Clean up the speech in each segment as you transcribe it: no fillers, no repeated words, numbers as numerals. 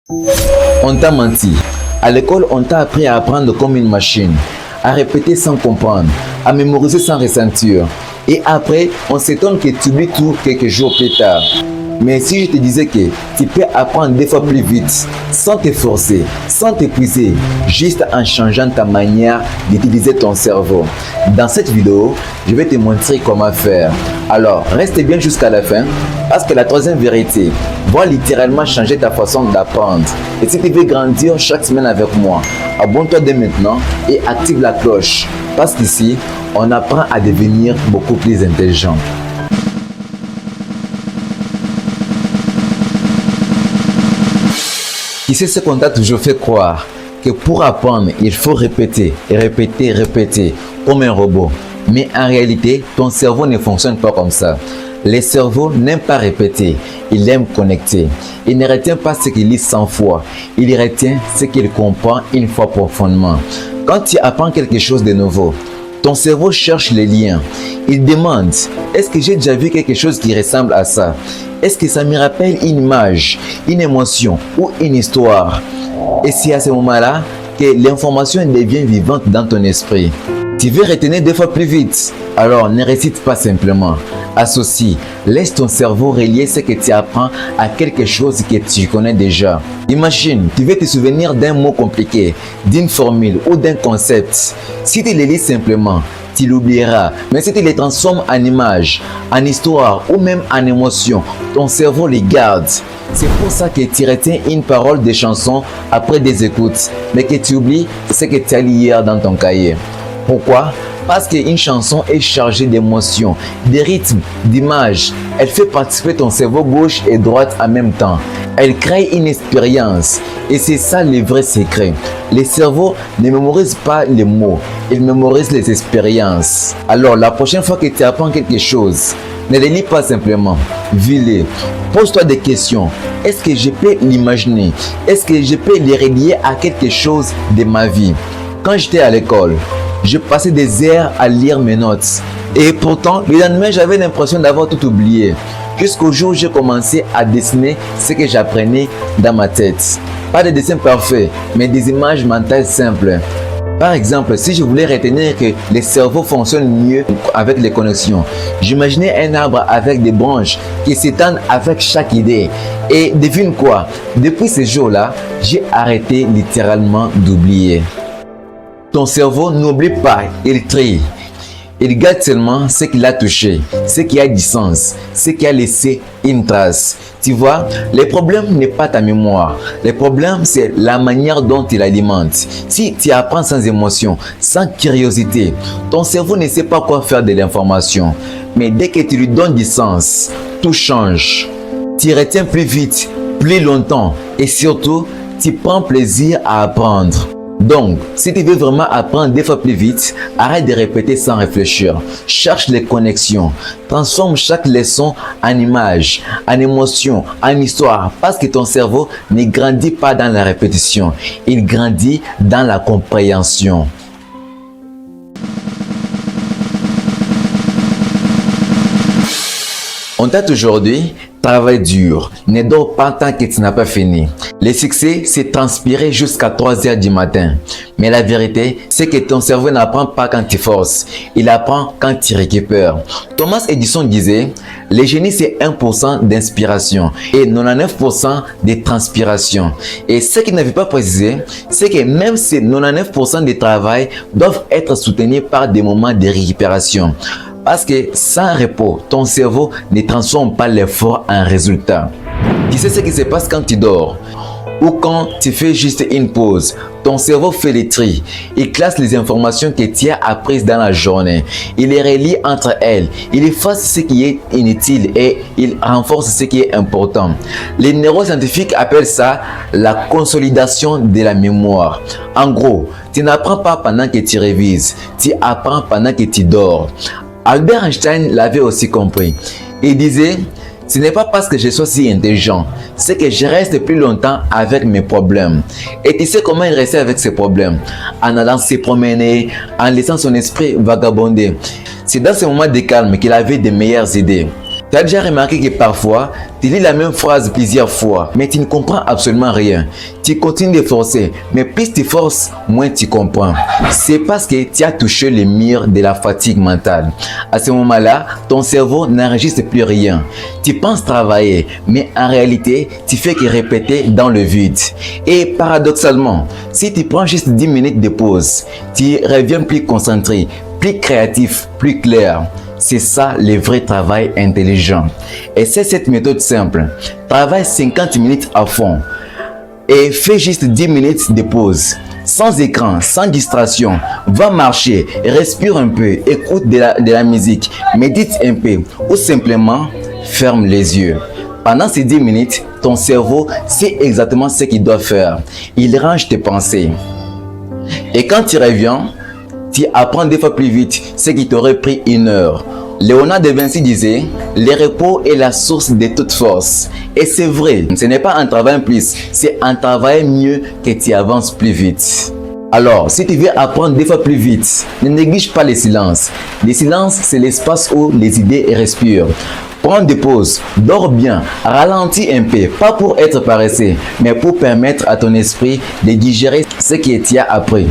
On t'a menti. À l'école, on t'a appris à apprendre comme une machine, à répéter sans comprendre, à mémoriser sans ressentir. Et après, on s'étonne que tu oublies tout quelques jours plus tard. Mais si je te disais que tu peux apprendre des fois plus vite, sans te forcer, sans t'épuiser, juste en changeant ta manière d'utiliser ton cerveau. Dans cette vidéo, je vais te montrer comment faire. Alors, reste bien jusqu'à la fin, parce que la troisième vérité va littéralement changer ta façon d'apprendre. Et si tu veux grandir chaque semaine avec moi, abonne-toi dès maintenant et active la cloche. Parce qu'ici, on apprend à devenir beaucoup plus intelligent. Qui sait ce qu'on t'a toujours fait croire? Que pour apprendre, il faut répéter, répéter, répéter, comme un robot. Mais en réalité, ton cerveau ne fonctionne pas comme ça. Le cerveau n'aime pas répéter, il aime connecter. Il ne retient pas ce qu'il lit 100 fois, il retient ce qu'il comprend une fois profondément. Quand tu apprends quelque chose de nouveau, ton cerveau cherche les liens. Il demande, est-ce que j'ai déjà vu quelque chose qui ressemble à ça? Est-ce que ça me rappelle une image, une émotion ou une histoire? Et c'est à ce moment-là que l'information devient vivante dans ton esprit. Tu veux retenir deux fois plus vite? Alors ne récite pas simplement. Associe, laisse ton cerveau relier ce que tu apprends à quelque chose que tu connais déjà. Imagine, tu veux te souvenir d'un mot compliqué, d'une formule ou d'un concept. Si tu le lis simplement, tu l'oublieras. Mais si tu les transformes en images, en histoire ou même en émotion, ton cerveau les garde. C'est pour ça que tu retiens une parole de chanson après des écoutes, mais que tu oublies ce que tu as lu hier dans ton cahier. Pourquoi? Parce qu'une chanson est chargée d'émotions, de rythmes, d'images. Elle fait participer ton cerveau gauche et droite en même temps. Elle crée une expérience. Et c'est ça le vrai secret. Le cerveau ne mémorise pas les mots, il mémorise les expériences. Alors la prochaine fois que tu apprends quelque chose, ne le lis pas simplement, vis-le. Pose-toi des questions. Est-ce que je peux l'imaginer? Est-ce que je peux le relier à quelque chose de ma vie? Quand j'étais à l'école, je passais des heures à lire mes notes. Et pourtant, le lendemain, j'avais l'impression d'avoir tout oublié. Jusqu'au jour où j'ai commencé à dessiner ce que j'apprenais dans ma tête. Pas de dessin parfait, mais des images mentales simples. Par exemple, si je voulais retenir que le cerveau fonctionne mieux avec les connexions, j'imaginais un arbre avec des branches qui s'étendent avec chaque idée. Et devine quoi? Depuis ce jour-là, j'ai arrêté littéralement d'oublier. Ton cerveau n'oublie pas, il trie. Il garde seulement ce qu'il a touché, ce qui a du sens, ce qui a laissé une trace. Tu vois, le problème n'est pas ta mémoire. Le problème, c'est la manière dont tu l'alimentes. Si tu apprends sans émotion, sans curiosité, ton cerveau ne sait pas quoi faire de l'information. Mais dès que tu lui donnes du sens, tout change. Tu retiens plus vite, plus longtemps et surtout, tu prends plaisir à apprendre. Donc, si tu veux vraiment apprendre deux fois plus vite, arrête de répéter sans réfléchir. Cherche les connexions. Transforme chaque leçon en image, en émotion, en histoire. Parce que ton cerveau ne grandit pas dans la répétition. Il grandit dans la compréhension. On t'a toujours dit, travaille dur, ne dors pas tant que tu n'as pas fini. Le succès, c'est transpirer jusqu'à 3 heures du matin. Mais la vérité, c'est que ton cerveau n'apprend pas quand tu forces, il apprend quand tu récupères. Thomas Edison disait, le génie c'est 1% d'inspiration et 99% de transpiration. Et ce qu'il n'avait pas précisé, c'est que même ces 99% de travail doivent être soutenus par des moments de récupération. Parce que sans repos, ton cerveau ne transforme pas l'effort en résultat. Tu sais ce qui se passe quand tu dors ou quand tu fais juste une pause. Ton cerveau fait le tri. Il classe les informations que tu as apprises dans la journée. Il les relie entre elles. Il efface ce qui est inutile et il renforce ce qui est important. Les neuroscientifiques appellent ça la consolidation de la mémoire. En gros, tu n'apprends pas pendant que tu révises. Tu apprends pendant que tu dors. Albert Einstein l'avait aussi compris. Il disait, ce n'est pas parce que je sois si intelligent, c'est que je reste plus longtemps avec mes problèmes. Et tu sais comment il restait avec ses problèmes? En allant se promener, en laissant son esprit vagabonder. C'est dans ce moment de calme qu'il avait de meilleures idées. Tu as déjà remarqué que parfois, tu lis la même phrase plusieurs fois, mais tu ne comprends absolument rien. Tu continues de forcer, mais plus tu forces, moins tu comprends. C'est parce que tu as touché le mur de la fatigue mentale. À ce moment-là, ton cerveau n'enregistre plus rien. Tu penses travailler, mais en réalité, tu fais que répéter dans le vide. Et paradoxalement, si tu prends juste 10 minutes de pause, tu reviens plus concentré, plus créatif, plus clair. C'est ça le vrai travail intelligent. Et c'est cette méthode simple. Travaille 50 minutes à fond et fais juste 10 minutes de pause. Sans écran, sans distraction. Va marcher, respire un peu, écoute de la musique, médite un peu ou simplement ferme les yeux. Pendant ces 10 minutes, ton cerveau sait exactement ce qu'il doit faire. Il range tes pensées. Et quand tu reviens, tu apprends 2 fois plus vite ce qui t'aurait pris 1 heure. Léonard de Vinci disait, le repos est la source de toute force. Et c'est vrai, ce n'est pas en travaillant plus, c'est en travaillant mieux que tu avances plus vite. Alors, si tu veux apprendre 2 fois plus vite, ne néglige pas le silence. Le silence, c'est l'espace où les idées respirent. Prends des pauses, dors bien, ralentis un peu, pas pour être paresseux, mais pour permettre à ton esprit de digérer ce que tu as appris.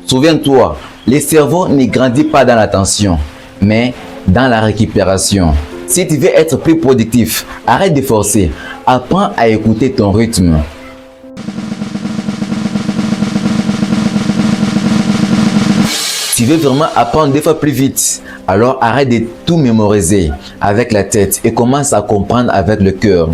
Souviens-toi, le cerveau ne grandit pas dans l'attention, mais dans la récupération. Si tu veux être plus productif, arrête de forcer. Apprends à écouter ton rythme. Tu veux vraiment apprendre 2 fois plus vite, alors arrête de tout mémoriser avec la tête et commence à comprendre avec le cœur.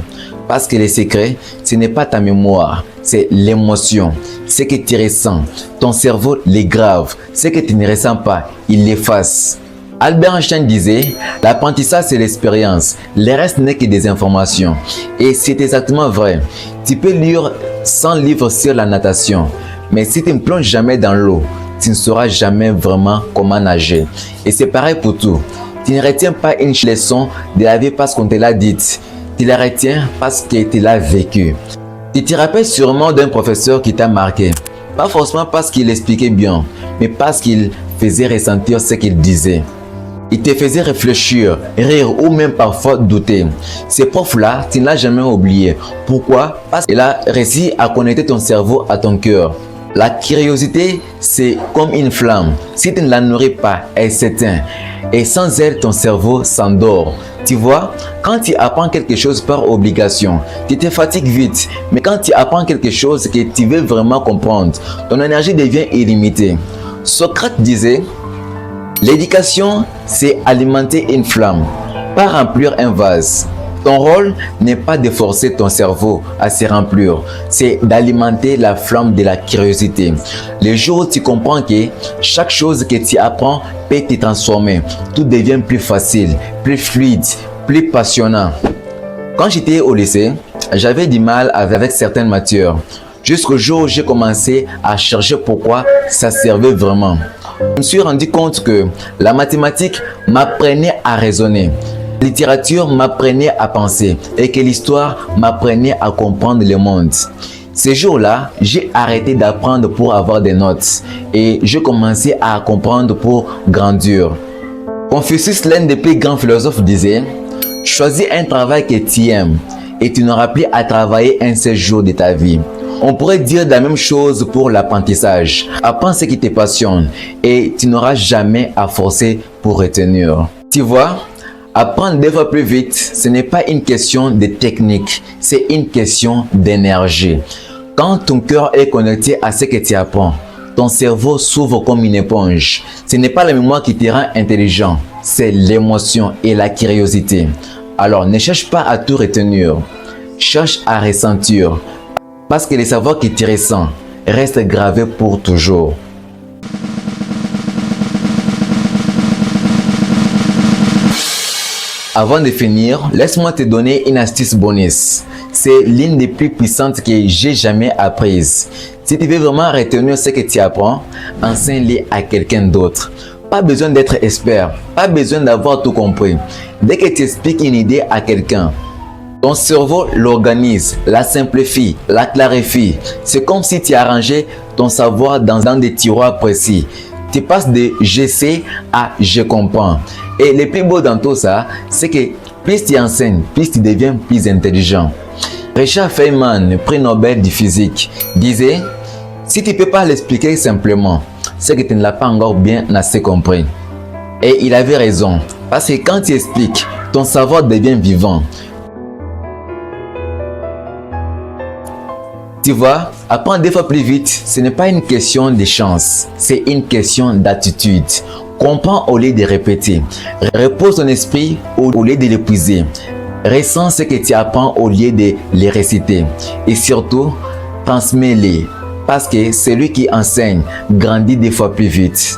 Parce que le secret, ce n'est pas ta mémoire, c'est l'émotion. Ce que tu ressens, ton cerveau les grave. Ce que tu ne ressens pas, il l'efface. Albert Einstein disait, l'apprentissage c'est l'expérience, le reste n'est que des informations. Et c'est exactement vrai. Tu peux lire 100 livres sur la natation, mais si tu ne plonges jamais dans l'eau, tu ne sauras jamais vraiment comment nager. Et c'est pareil pour tout. Tu ne retiens pas une leçon de la vie parce qu'on te l'a dite. Tu la retiens parce que tu l'as vécu. Tu te rappelles sûrement d'un professeur qui t'a marqué. Pas forcément parce qu'il expliquait bien, mais parce qu'il faisait ressentir ce qu'il disait. Il te faisait réfléchir, rire ou même parfois douter. Ces profs-là, tu ne l'as jamais oublié. Pourquoi? Parce qu'il a réussi à connecter ton cerveau à ton cœur. La curiosité, c'est comme une flamme. Si tu ne la nourris pas, elle s'éteint. Et sans elle, ton cerveau s'endort. Tu vois, quand tu apprends quelque chose par obligation, tu te fatigues vite. Mais quand tu apprends quelque chose que tu veux vraiment comprendre, ton énergie devient illimitée. Socrate disait, l'éducation, c'est alimenter une flamme, pas remplir un vase. Ton rôle n'est pas de forcer ton cerveau à se remplir, c'est d'alimenter la flamme de la curiosité. Le jour où tu comprends que chaque chose que tu apprends peut te transformer, tout devient plus facile, plus fluide, plus passionnant. Quand j'étais au lycée, j'avais du mal avec certaines matières, jusqu'au jour où j'ai commencé à chercher pourquoi ça servait vraiment. Je me suis rendu compte que la mathématique m'apprenait à raisonner. La littérature m'apprenait à penser et que l'histoire m'apprenait à comprendre le monde. Ces jours-là, j'ai arrêté d'apprendre pour avoir des notes et j'ai commencé à comprendre pour grandir. Confucius, l'un des plus grands philosophes, disait « Choisis un travail que tu aimes et tu n'auras plus à travailler un seul jour de ta vie. » On pourrait dire la même chose pour l'apprentissage. Apprends ce qui te passionne et tu n'auras jamais à forcer pour retenir. Tu vois? Apprendre 2 fois plus vite, ce n'est pas une question de technique, c'est une question d'énergie. Quand ton cœur est connecté à ce que tu apprends, ton cerveau s'ouvre comme une éponge. Ce n'est pas la mémoire qui te rend intelligent, c'est l'émotion et la curiosité. Alors ne cherche pas à tout retenir, cherche à ressentir, parce que le savoir que tu ressens reste gravé pour toujours. Avant de finir, laisse-moi te donner une astuce bonus. C'est l'une des plus puissantes que j'ai jamais apprises. Si tu veux vraiment retenir ce que tu apprends, enseigne-le à quelqu'un d'autre. Pas besoin d'être expert, pas besoin d'avoir tout compris. Dès que tu expliques une idée à quelqu'un, ton cerveau l'organise, la simplifie, la clarifie. C'est comme si tu arrangeais ton savoir dans des tiroirs précis. Tu passes de « je sais » à « je comprends ». Et le plus beau dans tout ça, c'est que Plus tu enseignes, plus tu deviens plus intelligent. Richard Feynman, prix Nobel de physique, disait « Si tu ne peux pas l'expliquer simplement, c'est que tu ne l'as pas encore bien assez compris. » Et il avait raison, parce que quand tu expliques, ton savoir devient vivant. Tu vois, apprendre 2 fois plus vite, ce n'est pas une question de chance, c'est une question d'attitude. Comprends au lieu de répéter. Repose ton esprit au lieu de l'épuiser. Ressens ce que tu apprends au lieu de les réciter. Et surtout, transmets-les. Parce que celui qui enseigne grandit 2 fois plus vite.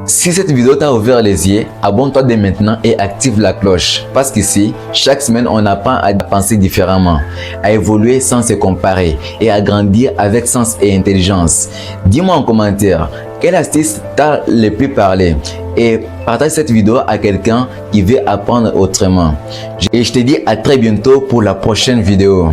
Si cette vidéo t'a ouvert les yeux, abonne-toi dès maintenant et active la cloche. Parce qu'ici, chaque semaine, on apprend à penser différemment, à évoluer sans se comparer et à grandir avec sens et intelligence. Dis-moi en commentaire, quelle astuce t'a le plus parlé? Et partage cette vidéo à quelqu'un qui veut apprendre autrement. Et je te dis à très bientôt pour la prochaine vidéo.